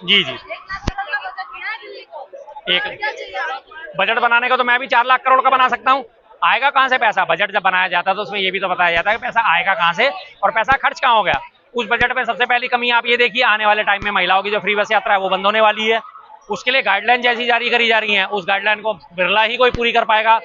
जी जी। एक बजट बनाने का तो मैं भी 4 लाख करोड़ का बना सकता हूँ। आएगा कहाँ से पैसा? बजट जब बनाया जाता है तो उसमें ये भी तो बताया जाता है कि पैसा आएगा कहाँ से और पैसा खर्च कहाँ हो गया। उस बजट में सबसे पहली कमी आप ये देखिए, आने वाले टाइम में महिलाओं की जो फ्री बस यात्रा है वो बंद होने वाली है। उसके लिए गाइडलाइन जैसी जारी करी जा रही है, उस गाइडलाइन को बिरला ही कोई पूरी कर पाएगा।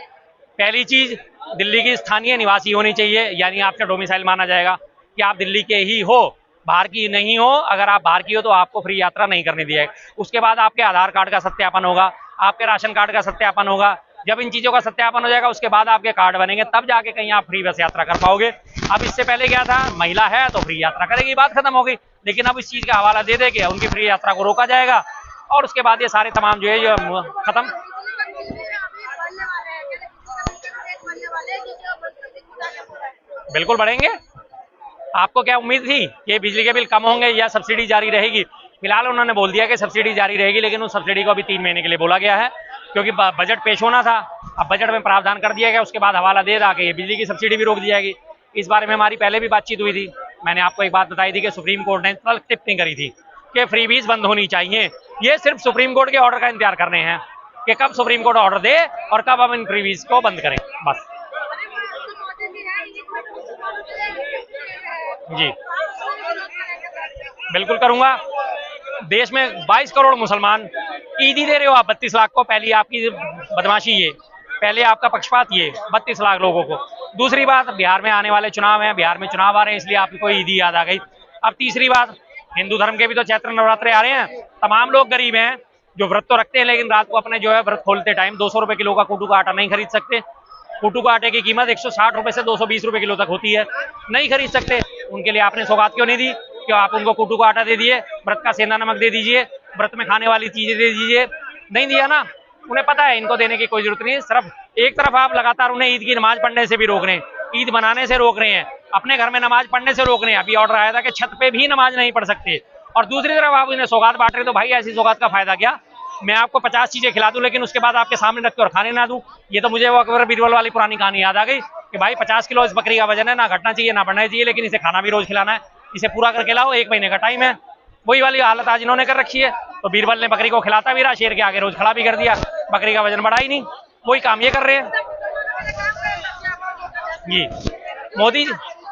पहली चीज, दिल्ली की स्थानीय निवासी होनी चाहिए, यानी आपका डोमिसाइल माना जाएगा कि आप दिल्ली के ही हो, बाहर की नहीं हो। अगर आप बाहर की हो तो आपको फ्री यात्रा नहीं करनी दी जाएगी। उसके बाद आपके आधार कार्ड का सत्यापन होगा, आपके राशन कार्ड का सत्यापन होगा। जब इन चीजों का सत्यापन हो जाएगा उसके बाद आपके कार्ड बनेंगे, तब जाके कहीं आप फ्री बस यात्रा कर पाओगे। अब इससे पहले क्या था, महिला है तो फ्री यात्रा करेगी, बात खत्म हो गई। लेकिन अब इस चीज का हवाला दे के उनकी फ्री यात्रा को रोका जाएगा और उसके बाद ये सारे तमाम जो है जो खत्म। बिल्कुल बढ़ेंगे। आपको क्या उम्मीद थी कि बिजली के बिल कम होंगे या सब्सिडी जारी रहेगी? फिलहाल उन्होंने बोल दिया कि सब्सिडी जारी रहेगी, लेकिन उस सब्सिडी को अभी 3 महीने के लिए बोला गया है, क्योंकि बजट पेश होना था। अब बजट में प्रावधान कर दिया गया, उसके बाद हवाला दे रहा कि ये बिजली की सब्सिडी भी रोक दी जाएगी। इस बारे में हमारी पहले भी बातचीत हुई थी। मैंने आपको एक बात बताई थी कि सुप्रीम कोर्ट ने कल टिप्पणी करी थी कि फ्रीबीज बंद होनी चाहिए। ये सिर्फ सुप्रीम कोर्ट के ऑर्डर का इंतजार करने हैं कि कब सुप्रीम कोर्ट ऑर्डर दे और कब हम इन फ्रीबीज को बंद करें, बस। जी बिल्कुल करूंगा। देश में 22 करोड़ मुसलमान, ईदी दे रहे हो आप 32 लाख को। पहली आपकी बदमाशी ये, पहले आपका पक्षपात ये 32 लाख लोगों को। दूसरी बात, बिहार में आने वाले चुनाव हैं, बिहार में चुनाव आ रहे हैं, इसलिए आपको ईदी याद आ गई। अब तीसरी बात, हिंदू धर्म के भी तो चैत्र नवरात्रे आ रहे हैं। तमाम लोग गरीब हैं जो व्रत तो रखते हैं, लेकिन रात को अपने जो है व्रत खोलते टाइम 200 रुपए किलो का कूटू का आटा नहीं खरीद सकते। कूटू का आटे की कीमत 160 रुपए से 220 रुपए किलो तक होती है, नहीं खरीद सकते। उनके लिए आपने सौगात क्यों नहीं दी? क्यों आप उनको कूटू का आटा दे दिए, व्रत का सेंधा नमक दे दीजिए, व्रत में खाने वाली चीजें दे दीजिए? नहीं दिया ना। उन्हें पता है इनको देने की कोई जरूरत नहीं है। सिर्फ एक तरफ आप लगातार उन्हें ईद की नमाज पढ़ने से भी रोक रहे हैं, ईद मनाने से रोक रहे हैं, अपने घर में नमाज पढ़ने से रोक रहे हैं। अभी ऑर्डर आया था कि छत पे भी नमाज नहीं पढ़ सकते, और दूसरी तरफ आप इन्हें सौगात बांट रहे। तो भाई ऐसी सौगात का फायदा क्या? मैं आपको 50 चीजें खिला दूं लेकिन उसके बाद आपके सामने रख के और खाने ना दूं। ये तो मुझे वो अकबर बीरबल वाली पुरानी कहानी याद आ गई कि भाई 50 किलो इस बकरी का वजन है, ना घटना चाहिए ना बढ़ना चाहिए, लेकिन इसे खाना भी रोज खिलाना है, इसे पूरा करके लाओ, 1 महीने का टाइम है। वही वाली हालत आज इन्होंने कर रखी है। तो बीरबल ने बकरी को खिलाता भी रहा, शेर के आगे रोज खड़ा भी कर दिया, बकरी का वजन बढ़ा ही नहीं। वही काम ये कर रहे हैं जी। मोदी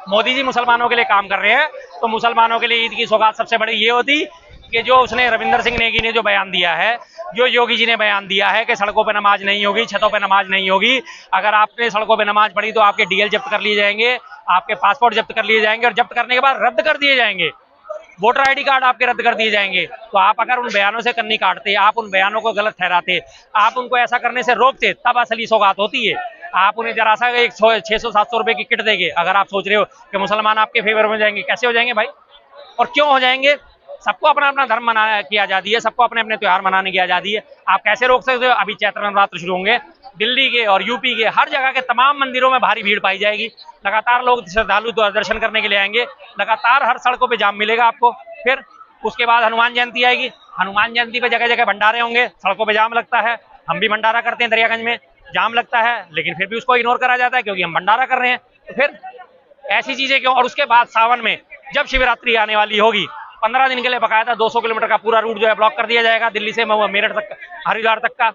मोदी जी मुसलमानों के लिए काम कर रहे हैं, तो मुसलमानों के लिए ईद की सौगात सबसे बड़ी ये होती कि जो उसने रविंदर सिंह नेगी ने जो बयान दिया है, जो योगी जी ने बयान दिया है कि सड़कों पे नमाज नहीं होगी, छतों पे नमाज नहीं होगी। अगर आपने सड़कों पे नमाज पढ़ी तो आपके डीएल जब्त कर लिए जाएंगे, आपके पासपोर्ट जब्त कर लिए जाएंगे, और जब्त करने के बाद रद्द कर दिए जाएंगे, वोटर आईडी कार्ड आपके रद्द कर दिए जाएंगे। तो आप अगर उन बयानों से कन्नी काटते, आप उन बयानों को गलत ठहराते, आप उनको ऐसा करने से रोकते, तब असली सौगात होती है। आप उन्हें जरा सा एक 600-700 रुपए की किट देंगे, अगर आप सोच रहे हो कि मुसलमान आपके फेवर में जाएंगे, कैसे हो जाएंगे भाई? और क्यों हो जाएंगे? सबको अपना अपना धर्म मनाने की आजादी है, सबको अपने अपने त्योहार मनाने की आजादी है। आप कैसे रोक सकते हो? अभी चैत्र नवरात्र शुरू होंगे, दिल्ली के और यूपी के हर जगह के तमाम मंदिरों में भारी भीड़ पाई जाएगी। लगातार लोग श्रद्धालु दर्शन करने के लिए आएंगे, लगातार हर सड़कों पे जाम मिलेगा आपको। फिर उसके बाद हनुमान जयंती आएगी, हनुमान जयंती पे जगह जगह भंडारे होंगे, सड़कों पे जाम लगता है। हम भी भंडारा करते हैं, दरियागंज में जाम लगता है, लेकिन फिर भी उसको इग्नोर करा जाता है क्योंकि हम भंडारा कर रहे हैं। तो फिर ऐसी चीजें क्यों? और उसके बाद सावन में जब शिवरात्रि आने वाली होगी, 15 दिन के लिए बकायदा 200 किलोमीटर का पूरा रूट जो है ब्लॉक कर दिया जाएगा, दिल्ली से मेरठ तक, हरिद्वार तक का।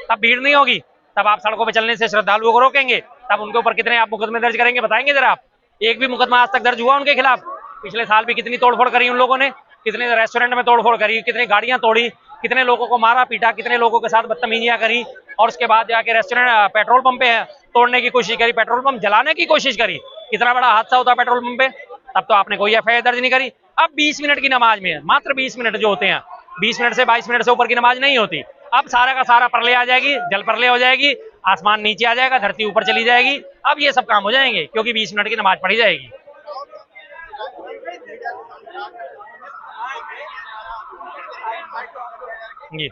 तब भीड़ नहीं होगी, तब आप सड़कों पे चलने से श्रद्धालुओं को रोकेंगे, तब उनके ऊपर कितने आप मुकदमे दर्ज करेंगे बताएंगे जरा आप? एक भी मुकदमा आज तक दर्ज हुआ उनके खिलाफ? पिछले साल भी कितनी तोड़फोड़ करी उन लोगों ने, कितने रेस्टोरेंट में तोड़फोड़ करी, कितनी गाड़ियां तोड़ी, कितने लोगों को मारा पीटा, कितने लोगों के साथ बदतमीजियां करी, और उसके बाद जाके रेस्टोरेंट पेट्रोल पंप पे तोड़ने की कोशिश करी, पेट्रोल पंप जलाने की कोशिश करी। कितना बड़ा हादसा होता पेट्रोल पंप पे, तब तो आपने कोई एफआईआर दर्ज नहीं करी। अब 20 मिनट की नमाज में, मात्र 20 मिनट जो होते हैं, 20 मिनट से 22 मिनट से ऊपर की नमाज नहीं होती। अब सारा का सारा प्रलय आ जाएगी, जल प्रलय हो जाएगी, आसमान नीचे आ जाएगा, धरती ऊपर चली जाएगी। अब ये सब काम हो जाएंगे क्योंकि 20 मिनट की नमाज पढ़ी जाएगी। जी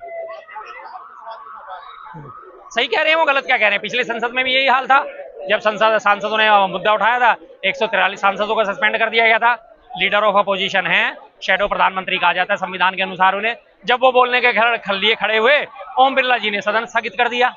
सही कह रहे हैं, वो गलत क्या कह रहे हैं? पिछले संसद में भी यही हाल था, जब सांसदों ने मुद्दा उठाया था, 143 सांसदों को सस्पेंड कर दिया गया था। लीडर ऑफ अपोजिशन है, शैडो प्रधानमंत्री कहा जाता है संविधान के अनुसार उन्हें। जब वो बोलने के लिए खड़े हुए, ओम बिरला जी ने सदन स्थगित कर दिया,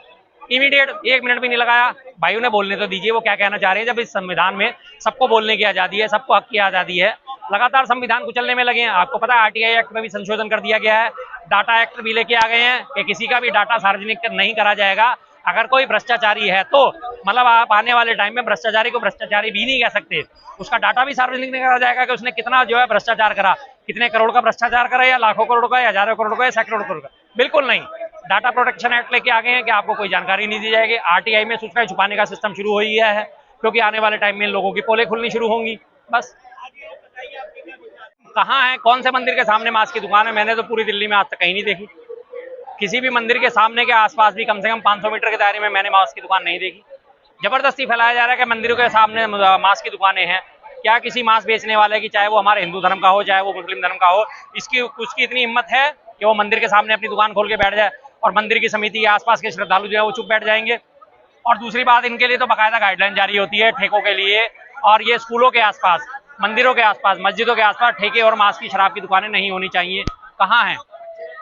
इमीडिएट, 1 मिनट भी नहीं लगाया। भाई उन्हें बोलने तो दीजिए, वो क्या कहना चाह रहे हैं। जब इस संविधान में सबको बोलने की आजादी है, सबको हक की आजादी है, लगातार संविधान कुचलने में लगे हैं। आपको पता है आरटीआई एक्ट में भी संशोधन कर दिया गया है, डाटा एक्ट भी लेके आ गए हैं कि किसी का भी डाटा सार्वजनिक नहीं करा जाएगा। अगर कोई भ्रष्टाचारी है तो मतलब आप आने वाले टाइम में भ्रष्टाचारी को भ्रष्टाचारी भी नहीं कह सकते, उसका डाटा भी सार्वजनिक नहीं करा जाएगा कि उसने कितना जो है भ्रष्टाचार करा, कितने करोड़ का भ्रष्टाचार करा, या लाखों करोड़ का, या हजारों करोड़ का, या सैकड़ों करोड़ का। बिल्कुल नहीं, डाटा प्रोटेक्शन एक्ट लेके आ गए हैं कि आपको कोई जानकारी नहीं दी जाएगी। आरटीआई में सूचना छुपाने का सिस्टम शुरू हो ही गया है, क्योंकि आने वाले टाइम में लोगों की पोलें खुलनी शुरू होंगी। बस कहाँ है, कौन से मंदिर के सामने मास्क की दुकान है? मैंने तो पूरी दिल्ली में आज तक कहीं नहीं देखी। किसी भी मंदिर के सामने के आसपास भी कम से कम 500 मीटर के दायरे में मैंने मास्क की दुकान नहीं देखी। जबरदस्ती फैलाया जा रहा है कि मंदिरों के सामने मास्क की दुकानें हैं। क्या किसी मांस बेचने वाले की, चाहे वो हमारे हिंदू धर्म का हो चाहे वो मुस्लिम धर्म का हो, उसकी इतनी हिम्मत है कि वो मंदिर के सामने अपनी दुकान खोल के बैठ जाए और मंदिर की समिति के आसपास के श्रद्धालु जो है वो चुप बैठ जाएंगे? और दूसरी बात, इनके लिए तो बाकायदा गाइडलाइन जारी होती है ठेकों के लिए, और ये स्कूलों के आसपास, मंदिरों के आसपास, मस्जिदों के आसपास ठेके और मांस की शराब की दुकानें नहीं होनी चाहिए। कहाँ है?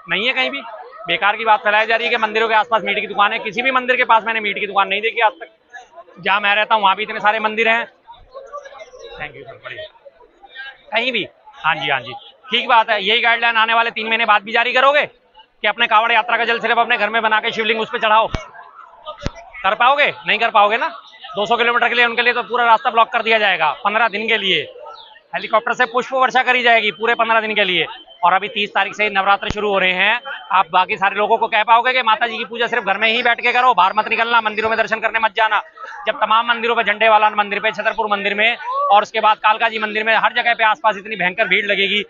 नहीं है कहीं भी। बेकार की बात फैलाई जा रही है कि मंदिरों के आसपास मीट की दुकान है। किसी भी मंदिर के पास मैंने मीट की दुकान नहीं देखी आज तक। जहाँ मैं रहता हूँ वहाँ भी इतने सारे मंदिर हैं। थैंक यू सर, बढ़िया। कहीं भी, हाँ जी हाँ जी, ठीक बात है। यही गाइडलाइन आने वाले 3 महीने बाद भी जारी करोगे कि अपने कांवड़ यात्रा का जल सिर्फ अपने घर में बना के शिवलिंग उस पर चढ़ाओ? कर पाओगे? नहीं कर पाओगे ना। 200 किलोमीटर के लिए उनके लिए तो पूरा रास्ता ब्लॉक कर दिया जाएगा 15 दिन के लिए। हेलीकॉप्टर से पुष्प वर्षा करी जाएगी पूरे 15 दिन के लिए। और अभी 30 तारीख से नवरात्र शुरू हो रहे हैं। आप बाकी सारे लोगों को कह पाओगे कि माता जी की पूजा सिर्फ घर में ही बैठ के करो, बाहर मत निकलना, मंदिरों में दर्शन करने मत जाना? जब तमाम मंदिरों पे, झंडे वाला मंदिर पे, छतरपुर मंदिर में, और उसके बाद कालका जी मंदिर में, हर जगह पे आसपास इतनी भयंकर भीड़ लगेगी,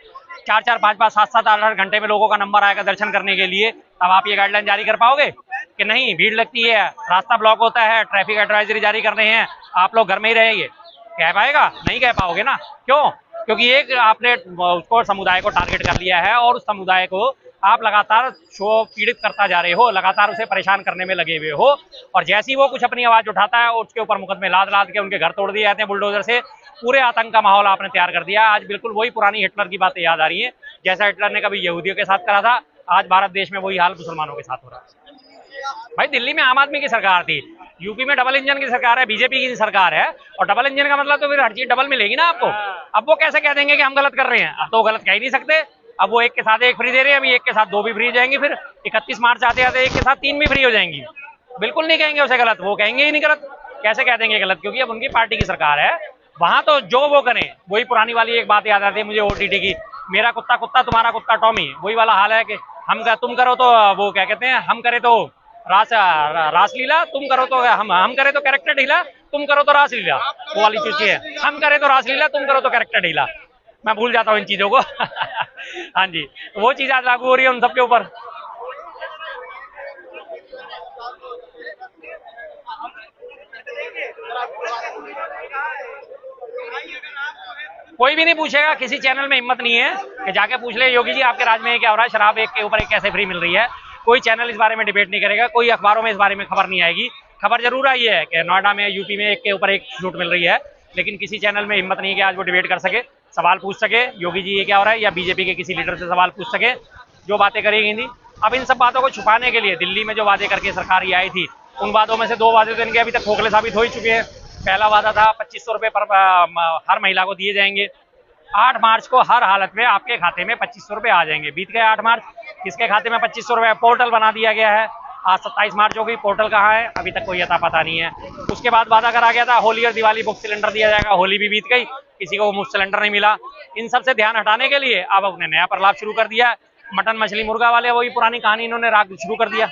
4-4, 5-5, 7-7, 8-8 घंटे में लोगों का नंबर आएगा दर्शन करने के लिए, तब आप ये गाइडलाइन जारी कर पाओगे कि नहीं? भीड़ लगती है, रास्ता ब्लॉक होता है, ट्रैफिक एडवाइजरी जारी कर रहे हैं, आप लोग घर में ही रहेंगे? कह पाएगा? नहीं कह पाओगे ना। क्यों? क्योंकि एक आपने उसको, समुदाय को टारगेट कर लिया है और उस समुदाय को आप लगातार पीड़ित करता जा रहे हो, लगातार उसे परेशान करने में लगे हुए हो। और जैसे ही वो कुछ अपनी आवाज उठाता है उसके ऊपर मुकदमे लाद लाद के उनके घर तोड़ दिए जाते हैं बुलडोजर से। पूरे आतंक का माहौल आपने तैयार कर दिया। आज बिल्कुल वही पुरानी हिटलर की बातें याद आ रही है। जैसा हिटलर ने कभी यहूदियों के साथ करा था, आज भारत देश में वही हाल मुसलमानों के साथ हो रहा है। भाई दिल्ली में आम आदमी की सरकार थी, यूपी में डबल इंजन की सरकार है, बीजेपी की सरकार है, और डबल इंजन का मतलब तो फिर हर चीज डबल मिलेगी ना आपको। अब वो कैसे कह देंगे कि हम गलत कर रहे हैं? अब तो गलत कह ही नहीं सकते। अब वो एक के साथ एक फ्री दे रहे हैं, अभी एक के साथ 2 भी फ्री हो जाएंगी, फिर 31 मार्च आते आते एक के साथ 3 भी फ्री हो जाएंगी। बिल्कुल नहीं कहेंगे उसे गलत, वो कहेंगे ही नहीं गलत। कैसे कह देंगे गलत? क्योंकि अब उनकी पार्टी की सरकार है, वहां तो जो वो करें। वही पुरानी वाली एक बात याद आती है मुझे ओटीटी की, मेरा कुत्ता कुत्ता तुम्हारा कुत्ता टॉमी। वही वाला हाल है कि तुम करो तो वो क्या कहते हैं, हम करे तो रासलीला, तुम करो तो हम करे तो कैरेक्टर ढीला, तुम करो तो रासलीला। वो वाली चीज है, हम करे तो रासलीला, तुम करो तो कैरेक्टर ढीला। मैं भूल जाता हूँ इन चीजों को। हाँ जी, तो वो चीज आज लागू हो रही है उन सबके ऊपर। कोई भी नहीं पूछेगा, किसी चैनल में हिम्मत नहीं है कि जाके पूछ ले योगी जी आपके राज में क्या हो रहा है, शराब एक के ऊपर एक कैसे फ्री मिल रही है। कोई चैनल इस बारे में डिबेट नहीं करेगा, कोई अखबारों में इस बारे में खबर नहीं आएगी। खबर जरूर आई है कि नोएडा में, यूपी में एक के ऊपर एक छूट मिल रही है, लेकिन किसी चैनल में हिम्मत नहीं है कि आज वो डिबेट कर सके, सवाल पूछ सके योगी जी ये क्या हो रहा है, या बीजेपी के किसी लीडर से सवाल पूछ सके। जो बातें करेगी नहीं। अब इन सब बातों को छुपाने के लिए दिल्ली में जो वादे करके सरकार ये आई थी, उन वादों में से 2 वादे तो इनके अभी तक खोखले साबित हो ही चुके हैं। पहला वादा था 2500 रुपए पर हर महिला को दिए जाएंगे। 8 मार्च को हर हालत में आपके खाते में 2500 रुपए आ जाएंगे। बीत गए 8 मार्च, किसके खाते में 2500 रुपए? पोर्टल बना दिया गया है। आज 27 मार्च हो गई, पोर्टल कहाँ है अभी तक कोई अता पता नहीं है। उसके बाद वादा करा गया था होली और दिवाली मुफ्त सिलेंडर दिया जाएगा, होली भी बीत गई, किसी को मुफ्त सिलेंडर नहीं मिला। इन सब से ध्यान हटाने के लिए अब अपने नया प्रलाप शुरू कर दिया। मटन मछली मुर्गा वाले वही पुरानी कहानी इन्होंने शुरू कर दिया।